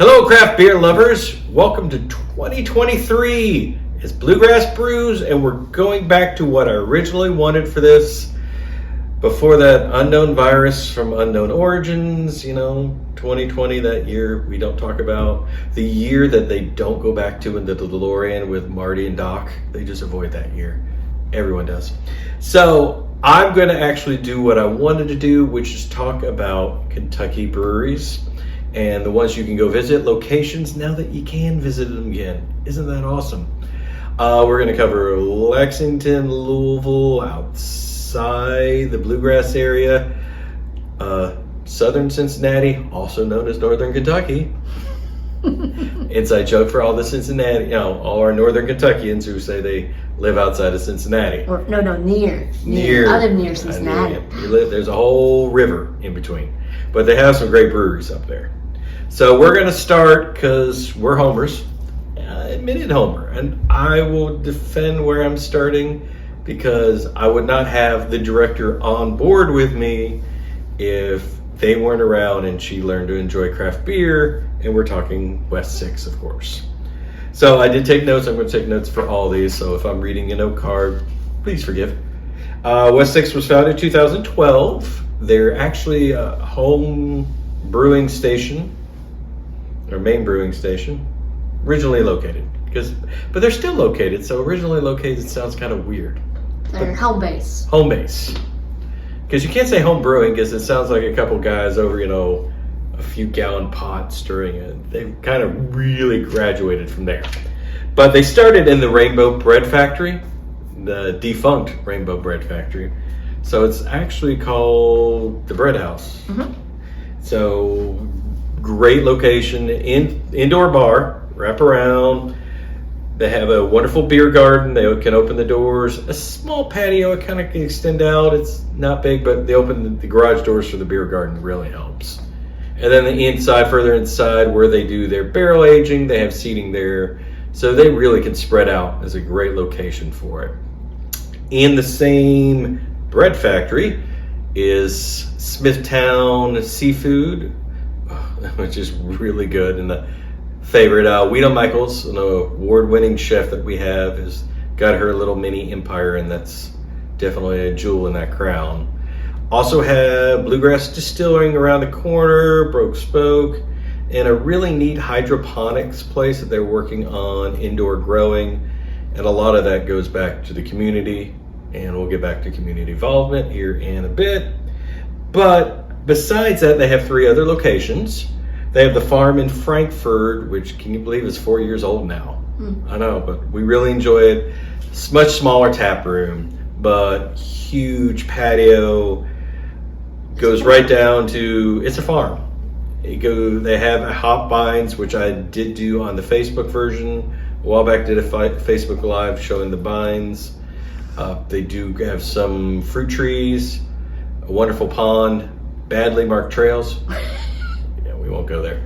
Hello, craft beer lovers. Welcome to 2023. It's Bluegrass Brews, and we're going back to what I originally wanted for this. Before that unknown virus from unknown origins, 2020, that year we don't talk about. The year that they don't go back to in the DeLorean with Marty and Doc. They just avoid that year. Everyone does. So I'm going to actually do what I wanted to do, which is talk about Kentucky breweries and the ones you can go visit, locations now that you can visit them again. Isn't that awesome? We're going to cover Lexington, Louisville, outside the Bluegrass area, southern Cincinnati, also known as northern Kentucky. Inside joke for all the Cincinnati, all our northern Kentuckians who say they live outside of Cincinnati. Or, near. I live near Cincinnati. There's a whole river in between. But they have some great breweries up there. So we're going to start because we're homers. Admitted homer. And I will defend where I'm starting because I would not have the director on board with me if they weren't around and she learned to enjoy craft beer. And we're talking West 6, of course. So I did take notes. I'm going to take notes for all these. So if I'm reading a note card, please forgive. West 6 was founded in 2012. They're actually a home brewing station, or main brewing station, originally located. But they're still located, so originally located sounds kind of weird. They're home base. Home base. Because you can't say home brewing because it sounds like a couple guys over, a few gallon pot stirring it. They've kind of really graduated from there. But they started in the Rainbow Bread Factory, the defunct Rainbow Bread Factory. So it's actually called the Bread House. Mm-hmm. So great location, indoor bar, wrap around. They have a wonderful beer garden. They can open the doors. A small patio, it kind of can extend out. It's not big, but they open the garage doors for the beer garden really helps. And then the inside, further inside where they do their barrel aging, they have seating there. So they really can spread out as a great location for it. In the same bread factory is Smithtown Seafood, which is really good. And the favorite, Wena Michaels, an award-winning chef that we have, has got her little mini empire, and that's definitely a jewel in that crown. Also have Bluegrass Distilling around the corner, Broke Spoke, and a really neat hydroponics place that they're working on, indoor growing. And a lot of that goes back to the community, and we'll get back to community involvement here in a bit. But besides that, they have 3 other locations. They have the farm in Frankfort, which, can you believe, is 4 years old now? I know, but we really enjoy it. It's much smaller tap room, but huge patio. Goes right down to, it's a farm. They have hop vines, which I did do on the Facebook version. A while back, did a Facebook Live showing the vines. They do have some fruit trees, a wonderful pond, badly marked trails. Yeah, we won't go there.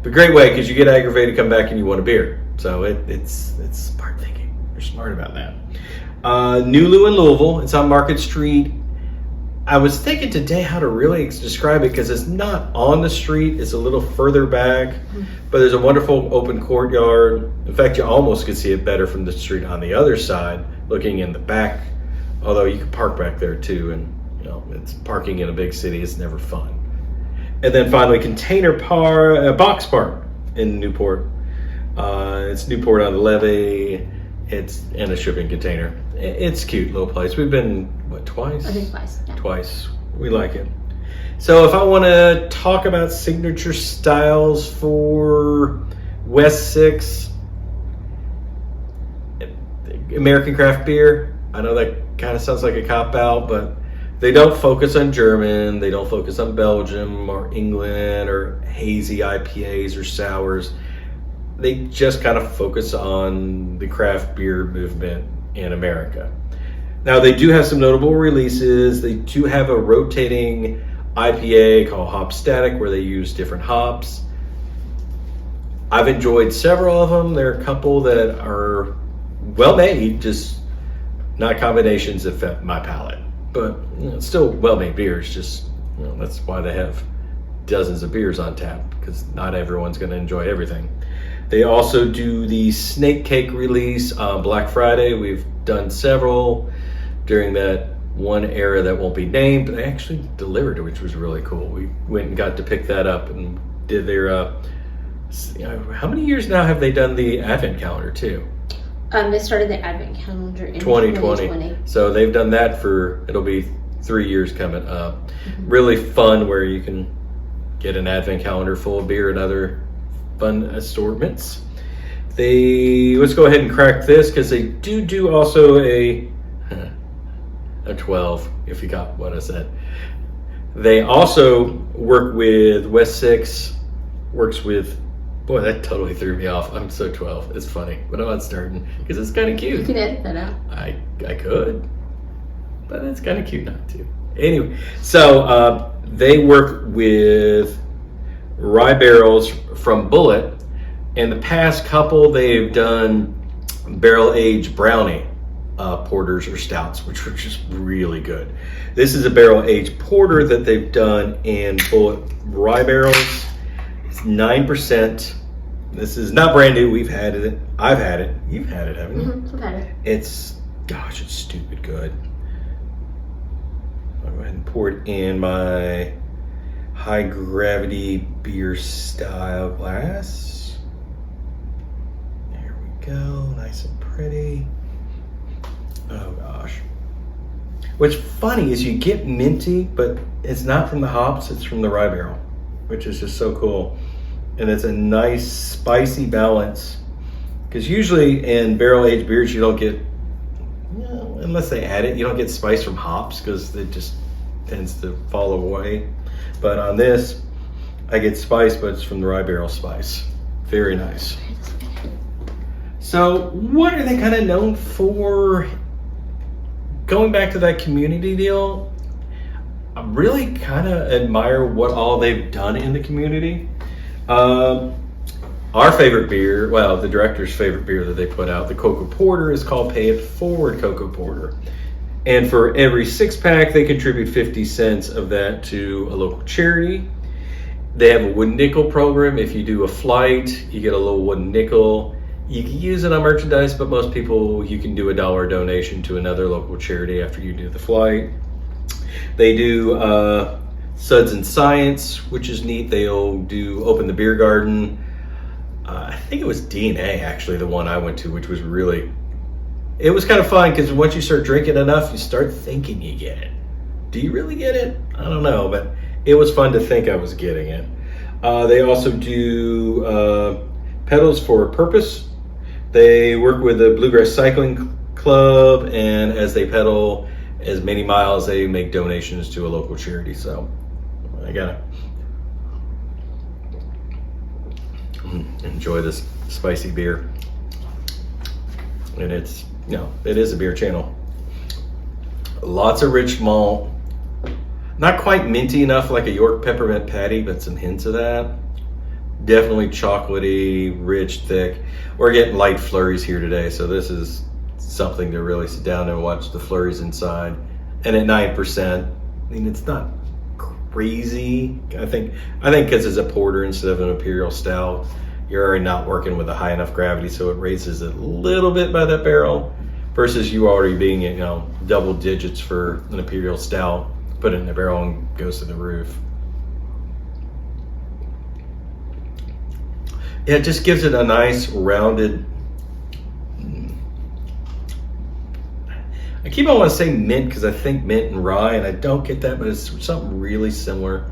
But great way, because you get aggravated, come back, and you want a beer. So it's smart thinking. They're smart about that. Nulu in Louisville. It's on Market Street. I was thinking today how to really describe it because it's not on the street. It's a little further back, but there's a wonderful open courtyard. In fact, you almost could see it better from the street on the other side, looking in the back. Although you can park back there too, and it's parking in a big city. It's never fun. And then finally, Box Park in Newport. It's Newport on the Levee. It's in a shipping container. It's a cute little place. We've been, twice? I think twice. Yeah. Twice. We like it. So if I want to talk about signature styles for West 6, American craft beer, I know that kind of sounds like a cop-out, but they don't focus on German, they don't focus on Belgium or England or hazy IPAs or sours. They just kind of focus on the craft beer movement in America. Now, they do have some notable releases. They do have a rotating IPA called Hop Static where they use different hops. I've enjoyed several of them. There are a couple that are well made, just not combinations that fit my palate. But still well made beers, just that's why they have dozens of beers on tap. because not everyone's going to enjoy everything. They also do the snake cake release on Black Friday. We've done several during that one era that won't be named, but they actually delivered it, which was really cool. We went and got to pick that up and did their, how many years now have they done the advent calendar too? They started the advent calendar in 2020. So they've done that it'll be 3 years coming up. Really fun, where you can get an advent calendar full of beer and other fun assortments. Let's go ahead and crack this, because they do also a 12, if you got what I said. They also work with West 6, works with, boy, that totally threw me off. I'm so 12. It's funny, but I'm not starting because it's kind of cute. You can edit that out. I could, but it's kind of cute not to. Anyway, so they work with rye barrels from Bullet. In the past couple, they've done barrel-aged brownie porters or stouts, which were just really good. This is a barrel-aged porter that they've done in Bullet rye barrels. It's 9%. This is not brand new. We've had it. I've had it. You've had it, haven't you? I've had it. It's stupid good. I'll go ahead and pour it in my high gravity beer style glass. There we go. Nice and pretty. Oh gosh. What's funny is you get minty, but it's not from the hops, it's from the rye barrel, which is just so cool. And it's a nice spicy balance, because usually in barrel aged beers you don't get, unless they add it, you don't get spice from hops, because it just tends to fall away. But on this, I get spice, but it's from the rye barrel spice. Very nice. So what are they kind of known for? Going back to that community deal, I really kind of admire what all they've done in the community. Our favorite beer, well, the director's favorite beer that they put out, the Cocoa Porter, is called Pay It Forward Cocoa Porter. And for every 6-pack, they contribute 50 cents of that to a local charity. They have a wooden nickel program. If you do a flight, you get a little wooden nickel. You can use it on merchandise, but most people, you can do a $1 donation to another local charity after you do the flight. They do Suds in Science, which is neat. They'll do Open the Beer Garden. I think it was DNA, actually, the one I went to, which was it was kind of fun, because once you start drinking enough, you start thinking you get it. Do you really get it? I don't know, but it was fun to think I was getting it. They also do Pedals for a Purpose. They work with the Bluegrass Cycling Club, and as they pedal as many miles, they make donations to a local charity. So I gotta enjoy this spicy beer. And it is a beer channel. Lots of rich malt. Not quite minty enough like a York peppermint patty, but some hints of that. Definitely chocolatey, rich, thick. We're getting light flurries here today, so this is something to really sit down and watch the flurries inside. And at 9%, I mean, it's not crazy. I think because it's a porter instead of an imperial stout, you're already not working with a high enough gravity, so it raises it a little bit by that barrel, versus you already being double digits for an imperial stout. Put it in a barrel and goes to the roof. Yeah, it just gives it a nice rounded. I keep on wanting to say mint, because I think mint and rye, and I don't get that, but it's something really similar,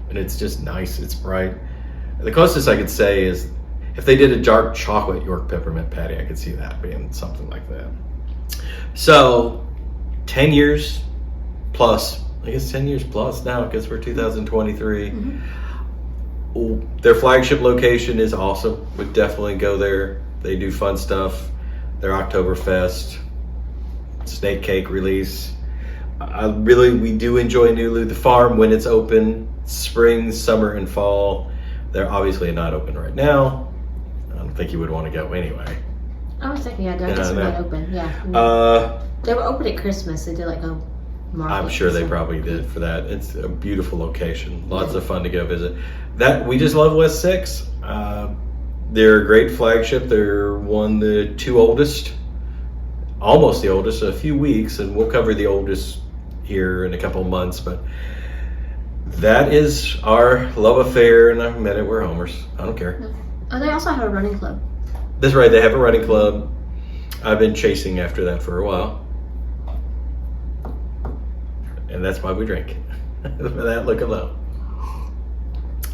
and it's just nice. It's bright. The closest I could say is if they did a dark chocolate York peppermint patty, I could see that being something like that. So 10 years plus, I guess 10 years plus now, because we're 2023. Their flagship location is awesome. Would definitely go there. They do fun stuff. Their Oktoberfest, snake cake release. We do enjoy New Lou the Farm when it's open, spring, summer, and fall. They're obviously not open right now. I don't think you would want to go anyway. I was thinking, I guess we're not open. Yeah. They were open at Christmas. They did like a I'm sure they probably did for that. It's a beautiful location. Lots of fun to go visit. That we just love West 6. They're a great flagship. They're the two oldest, almost the oldest, a few weeks, and we'll cover the oldest here in a couple of months. But that is our love affair, and I've met it. We're homers. I don't care. Oh, they also have a running club. That's right. They have a running club. I've been chasing after that for a while. And that's why we drink. For that look alone.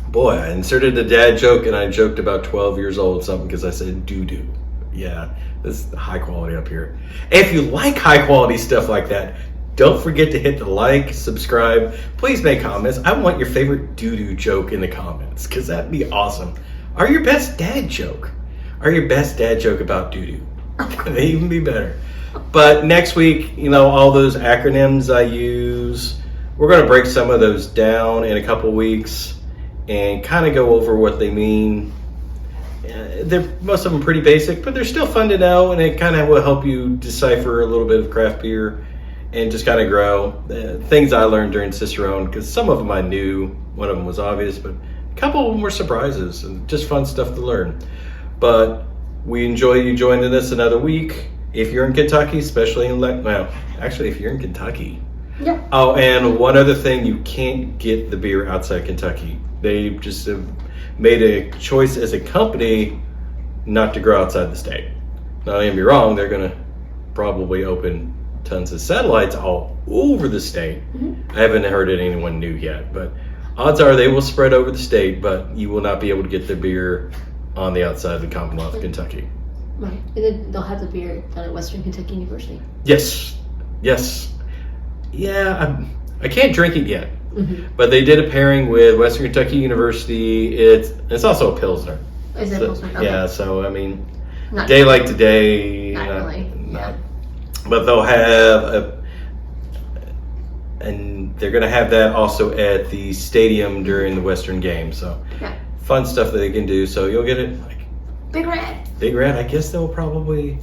Boy, I inserted a dad joke and I joked about 12 years old something because I said doo-doo. Yeah, this is high quality up here. If you like high quality stuff like that, don't forget to hit the like, subscribe. Please make comments. I want your favorite doo-doo joke in the comments because that'd be awesome. Or your best dad joke. Or your best dad joke about doo-doo. It'd even be better. But next week, all those acronyms I use, we're going to break some of those down in a couple weeks and kind of go over what they mean. Most of them pretty basic, but they're still fun to know, and it kind of will help you decipher a little bit of craft beer and just kind of grow. Things I learned during Cicerone, because some of them I knew, one of them was obvious, but a couple of them were surprises and just fun stuff to learn. But we enjoy you joining us another week. If you're in Kentucky, especially if you're in Kentucky. Yeah. Oh, and one other thing, you can't get the beer outside Kentucky. They just have made a choice as a company not to grow outside the state. Now, don't get me wrong, they're going to probably open tons of satellites all over the state. Mm-hmm. I haven't heard of anyone new yet, but odds are they will spread over the state, but you will not be able to get the beer on the outside of the Commonwealth of Kentucky. Right. And then they'll have the beer down at Western Kentucky University. Yes. Yeah, I can't drink it yet. Mm-hmm. But they did a pairing with Western Kentucky University. It's also a Pilsner. Is it Pilsner? Okay. Yeah, so not day like today. Not really. Yeah. But they'll have and they're going to have that also at the stadium during the Western game. So fun stuff that they can do. So you'll get it like Big Red. I guess they'll probably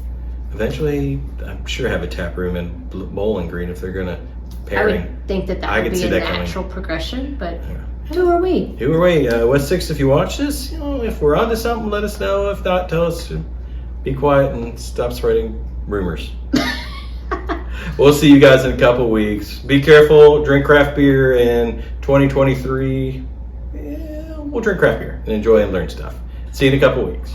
eventually, I'm sure, have a tap room in Bowling Green if they're going to pairing. I would think that would be a natural progression, but who are we? West 6, if you watch this, if we're onto something, let us know. If not, tell us to be quiet and stop spreading rumors. We'll see you guys in a couple weeks. Be careful, drink craft beer in 2023. We'll drink craft beer and enjoy and learn stuff. See you in a couple weeks.